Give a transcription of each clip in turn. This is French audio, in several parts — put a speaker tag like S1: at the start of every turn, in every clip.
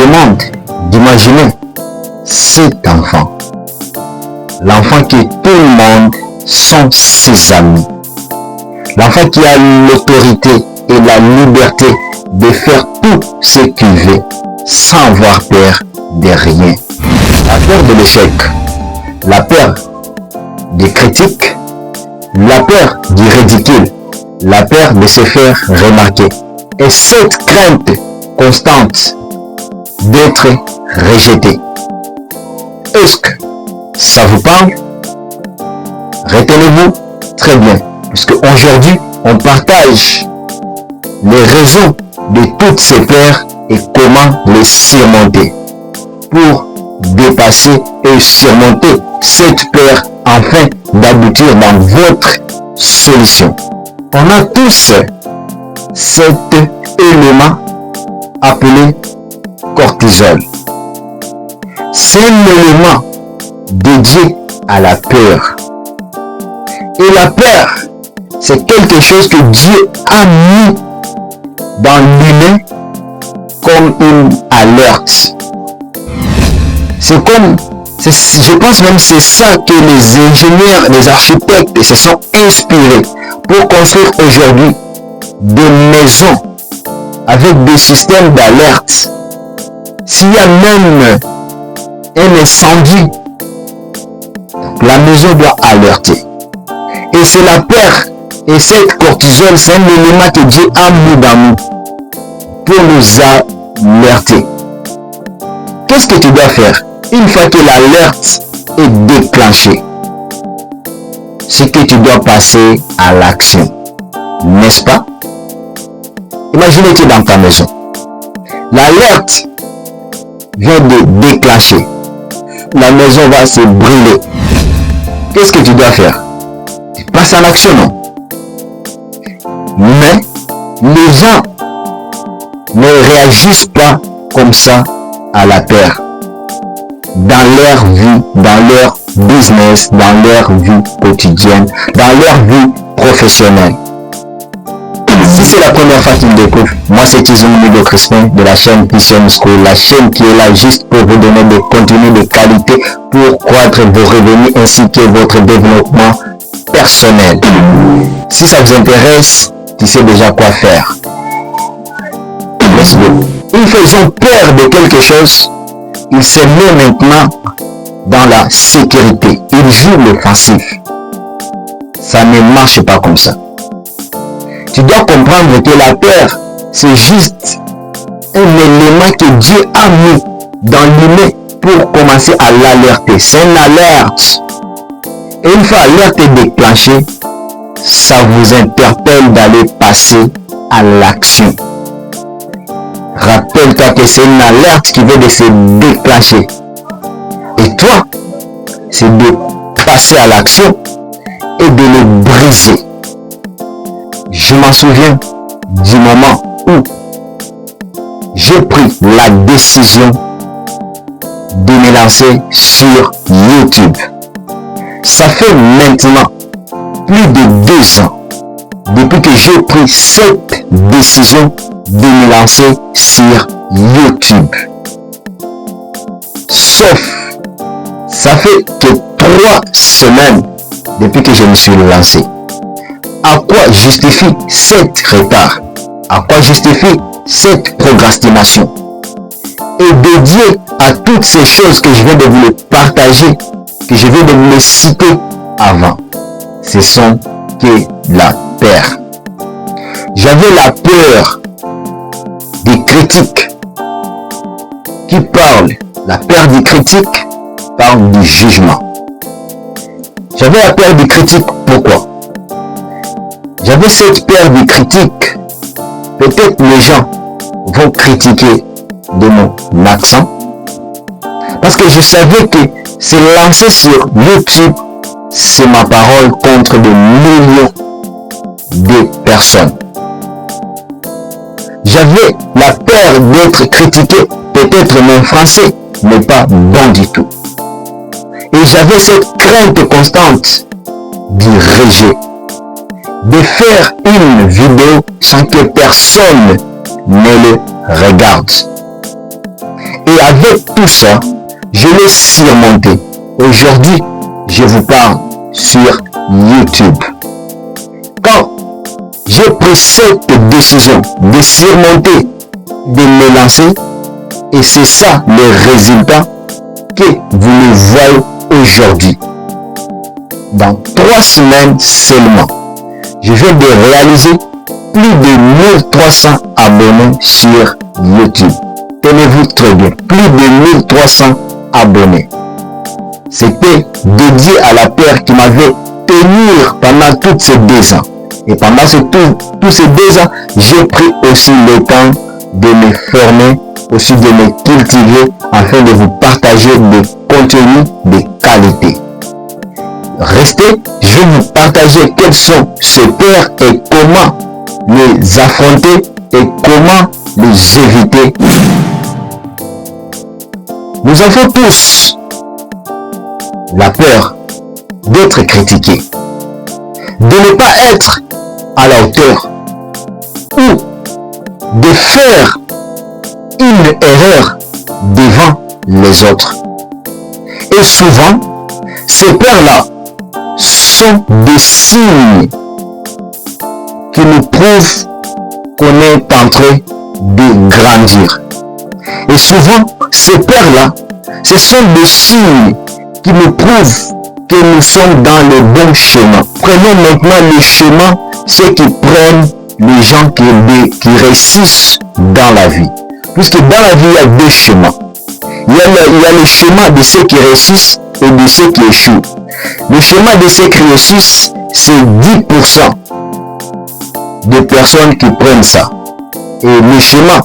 S1: demande d'imaginer cet enfant. L'enfant que tout le monde sont ses amis. L'enfant qui a l'autorité et la liberté de faire tout ce qu'il veut sans avoir peur de rien. La peur de l'échec, la peur des critiques, la peur du ridicule, la peur de se faire remarquer. Et cette crainte constante d'être rejeté. Est-ce que ça vous parle? Retenez-vous très bien, puisque aujourd'hui, on partage les raisons de toutes ces peurs et comment les surmonter pour dépasser et surmonter cette peur afin d'aboutir dans votre solution. On a tous cet élément appelé cortisol. C'est un élément dédié à la peur. Et la peur, c'est quelque chose que Dieu a mis dans l'humain comme une alerte. C'est comme, je pense même que c'est ça que les ingénieurs, les architectes se sont inspirés pour construire aujourd'hui des maisons avec des systèmes d'alerte. S'il y a même un incendie, la maison doit alerter. Et c'est la peur et cette cortisol, c'est un élément que Dieu a mis dans nous pour nous alerter. Qu'est-ce que tu dois faire une fois que l'alerte est déclenchée? C'est que tu dois passer à l'action, n'est-ce pas? Imaginez que dans ta maison, l'alerte vient de déclencher. La maison va se brûler. Qu'est-ce que tu dois faire? Tu passes en action, non? Mais les gens ne réagissent pas comme ça à la peur. Dans leur vie, dans leur business, dans leur vie quotidienne, dans leur vie professionnelle. Si c'est la première fois qu'ils me découvrent, moi c'est Tizoumounigo Crispin de la chaîne Mission School, la chaîne qui est là juste pour vous donner des contenus de qualité pour croître vos revenus ainsi que votre développement personnel. Si ça vous intéresse, tu sais déjà quoi faire. Let's go. Une fois ils ont peur de quelque chose, ils se mettent maintenant dans la sécurité. Ils jouent l'offensif. Ça ne marche pas comme ça. Tu dois comprendre que la peur, c'est juste un élément que Dieu a mis dans l'humain pour commencer à l'alerter. C'est une alerte. Et une fois l'alerte est déclenchée, ça vous interpelle d'aller passer à l'action. Rappelle-toi que c'est une alerte qui veut de se déclencher. Et toi, c'est de passer à l'action et de le briser. Je m'en souviens du moment où j'ai pris la décision de me lancer sur YouTube. Ça fait maintenant plus de 2 ans depuis que j'ai pris cette décision de me lancer sur YouTube. Sauf, ça fait que 3 semaines depuis que je me suis lancé. À quoi justifie cet retard? À quoi justifie cette procrastination? Et dédié à toutes ces choses que je viens de vous partager, que je viens de vous les citer avant, ce sont que la peur. J'avais la peur des critiques qui parlent. La peur des critiques parle du jugement. J'avais la peur des critiques. Pourquoi? J'avais cette peur des critiques. Peut-être les gens vont critiquer de mon accent. Parce que je savais que se lancer sur YouTube, c'est ma parole contre des millions de personnes. J'avais la peur d'être critiqué. Peut-être mon français n'est pas bon du tout. Et j'avais cette crainte constante du rejet. De faire une vidéo sans que personne ne le regarde. Et avec tout ça, je l'ai surmonté. Aujourd'hui, je vous parle sur YouTube. Quand j'ai pris cette décision de surmonter, de me lancer, et c'est ça le résultat que vous me voyez aujourd'hui. Dans 3 semaines seulement, je viens de réaliser plus de 1300 abonnés sur YouTube. Tenez-vous très bien, plus de 1300 abonnés. C'était dédié à la paire qui m'avait tenu pendant toutes ces 2 ans. Et pendant tous ces 2 ans, j'ai pris aussi le temps de me former, aussi de me cultiver afin de vous partager des contenus de qualité. Restez, je vais vous partager quels sont ces peurs et comment les affronter et comment les éviter. Nous avons tous la peur d'être critiqués, de ne pas être à la hauteur ou de faire une erreur devant les autres. Et souvent, ces peurs-là sont des signes qui nous prouvent qu'on est en train de grandir. Et souvent, ces peurs-là, ce sont des signes qui nous prouvent que nous sommes dans le bon chemin. Prenons maintenant le chemin, ceux qui prennent les gens qui réussissent dans la vie. Puisque dans la vie, il y a 2 chemins. Il y a le chemin de ceux qui réussissent et de ceux qui échouent. Le chemin de ceux qui réussissent, c'est 10% de personnes qui prennent ça. Et le chemin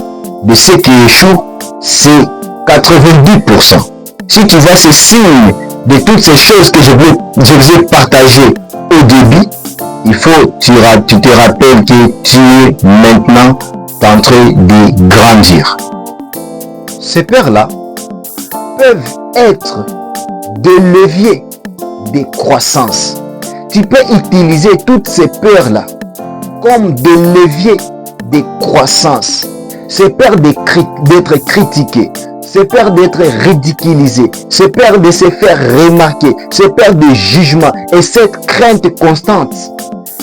S1: de ceux qui échouent, c'est 90%. Si tu vois ces signes de toutes ces choses que je vous ai partagées au début, tu te rappelles que tu es maintenant en train de grandir. Ces peurs-là peuvent être des leviers de croissance. Tu peux utiliser toutes ces peurs-là comme des leviers de croissance. Ces peurs d'être critiqué, ces peurs d'être ridiculisé, ces peurs de se faire remarquer, ces peurs de jugement et cette crainte constante,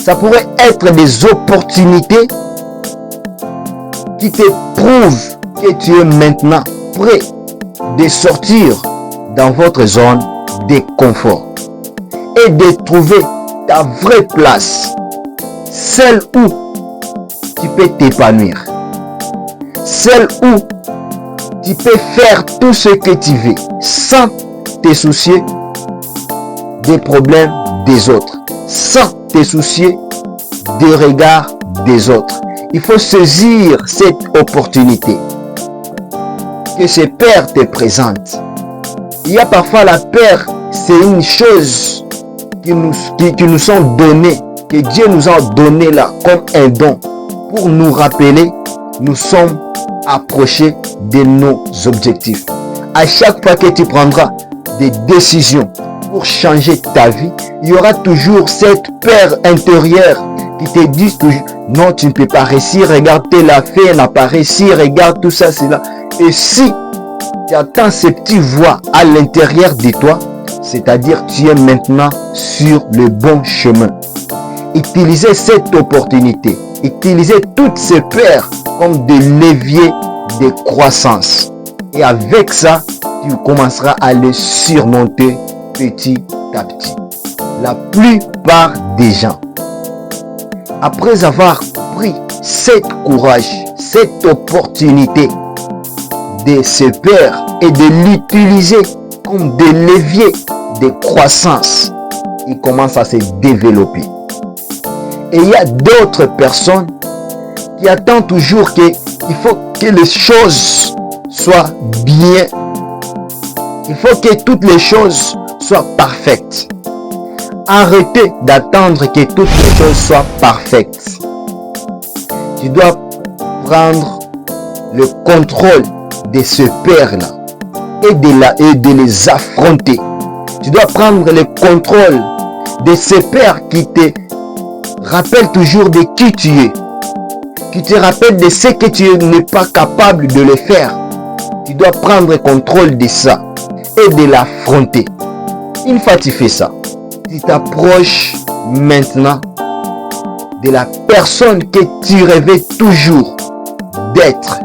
S1: ça pourrait être des opportunités qui te prouvent que tu es maintenant prêt de sortir dans votre zone de confort et de trouver ta vraie place, celle où tu peux t'épanouir, celle où tu peux faire tout ce que tu veux sans te soucier des problèmes des autres, sans te soucier des regards des autres. Il faut saisir cette opportunité que ces peurs te présentent. Il y a parfois la peur, c'est une chose qui nous sont données, que Dieu nous a donné là comme un don pour nous rappeler nous sommes approchés de nos objectifs. À chaque fois que tu prendras des décisions pour changer ta vie, il y aura toujours cette peur intérieure qui te dit toujours non, tu ne peux pas réussir, regarde telle affaire n'a pas réussi, regarde tout ça, c'est là. Et si tu attends ces petites voix à l'intérieur de toi, c'est-à-dire tu es maintenant sur le bon chemin. Utilisez cette opportunité, utilisez toutes ces peurs comme des leviers de croissance. Et avec ça, tu commenceras à les surmonter petit à petit. La plupart des gens, après avoir pris cette courage, cette opportunité de se peur et de l'utiliser comme des leviers de croissance, ils commencent à se développer. Et il y a d'autres personnes qui attendent toujours qu'il faut que les choses soient bien. Il faut que toutes les choses soient parfaites. Arrêtez d'attendre que toutes les choses soient parfaites. Tu dois prendre le contrôle de ce père-là et de les affronter. Tu dois prendre le contrôle de ces pères qui te rappellent toujours de qui tu es, qui te rappellent de ce que tu n'es pas capable de le faire. tu dois prendre contrôle de ça et de l'affronter. Une fois que tu fais ça, tu t'approches maintenant de la personne que tu rêvais toujours d'être.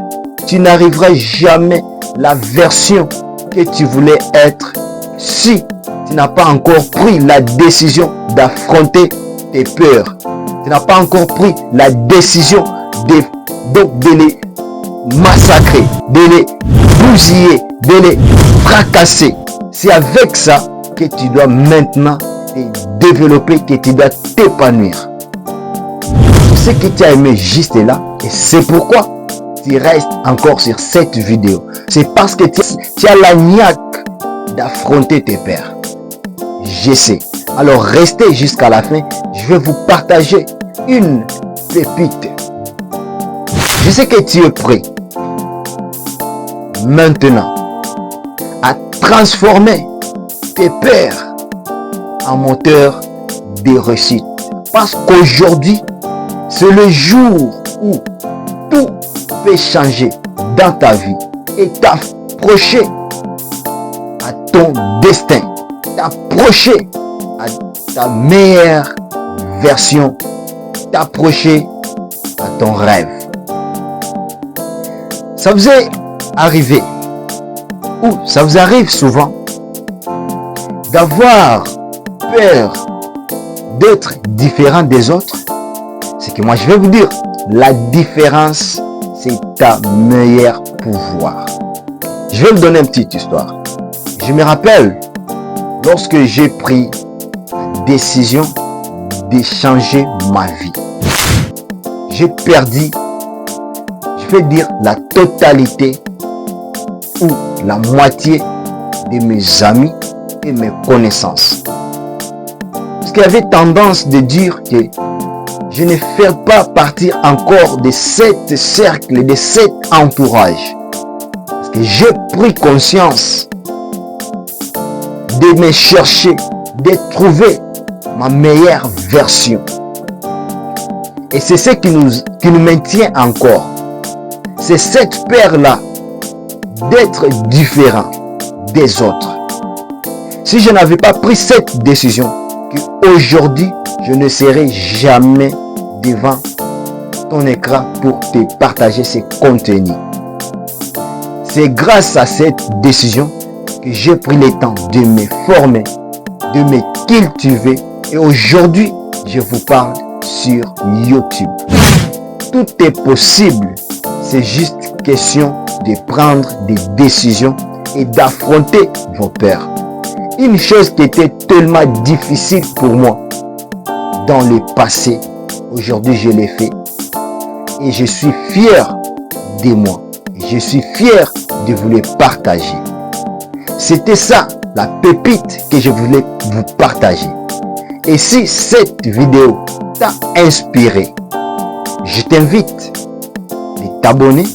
S1: Tu n'arriveras jamais à la version que tu voulais être si tu n'as pas encore pris la décision d'affronter tes peurs. Tu n'as pas encore pris la décision de les massacrer, de les bousiller, de les fracasser. C'est avec ça que tu dois maintenant te développer, que tu dois t'épanouir. Ce que tu as aimé juste là, et c'est pourquoi tu restes encore sur cette vidéo. C'est parce que tu as la niaque d'affronter tes peurs. Je sais. Alors restez jusqu'à la fin. Je vais vous partager une pépite. Je sais que tu es prêt maintenant à transformer tes peurs en moteur de réussite. Parce qu'aujourd'hui, c'est le jour où tout peut changer dans ta vie et t'approcher à ton destin, t'approcher à ta meilleure version, t'approcher à ton rêve. Ça vous est arrivé, ou ça vous arrive souvent, d'avoir peur d'être différent des autres? C'est que moi je vais vous dire, la différence c'est ta meilleure pouvoir. Je vais vous donner une petite histoire. Je me rappelle lorsque j'ai pris la décision de changer ma vie. J'ai perdu, je vais dire, la totalité ou la moitié de mes amis et mes connaissances. Parce qu'il y avait tendance de dire que je ne fais pas partie encore de cet cercle, de cet entourage. Parce que j'ai pris conscience de me chercher, de trouver ma meilleure version. Et c'est ce qui nous maintient encore. C'est cette peur-là d'être différent des autres. Si je n'avais pas pris cette décision, qu'aujourd'hui, je ne serai jamais devant ton écran pour te partager ces contenus. C'est grâce à cette décision que j'ai pris le temps de me former, de me cultiver, et aujourd'hui, je vous parle sur YouTube. Tout est possible, c'est juste question de prendre des décisions et d'affronter vos peurs. Une chose qui était tellement difficile pour moi dans le passé, aujourd'hui je l'ai fait et je suis fier de moi. Je suis fier de vous le partager. C'était ça la pépite que je voulais vous partager. Et si cette vidéo t'a inspiré, je t'invite à t'abonner,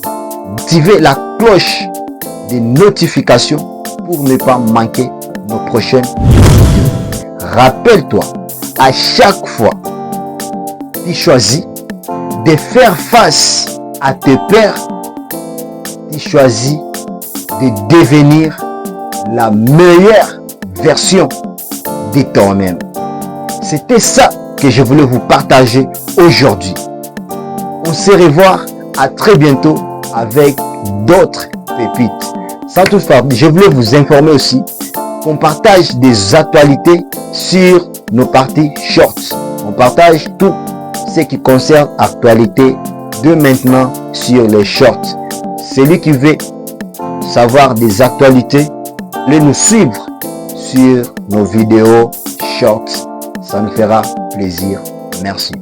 S1: d'activer la cloche de notification pour ne pas manquer nos prochaines vidéos. Rappelle-toi, à chaque fois tu choisis de faire face à tes peurs, tu choisis de devenir la meilleure version de toi-même. C'était ça que je voulais vous partager aujourd'hui. On se revoit à très bientôt avec d'autres pépites. Sans toutefois, je voulais vous informer aussi qu'on partage des actualités sur nos parties shorts. On partage tout ce qui concerne actualité de maintenant sur les shorts. Celui qui veut savoir des actualités, allez nous suivre sur nos vidéos shorts. Ça nous fera plaisir. Merci.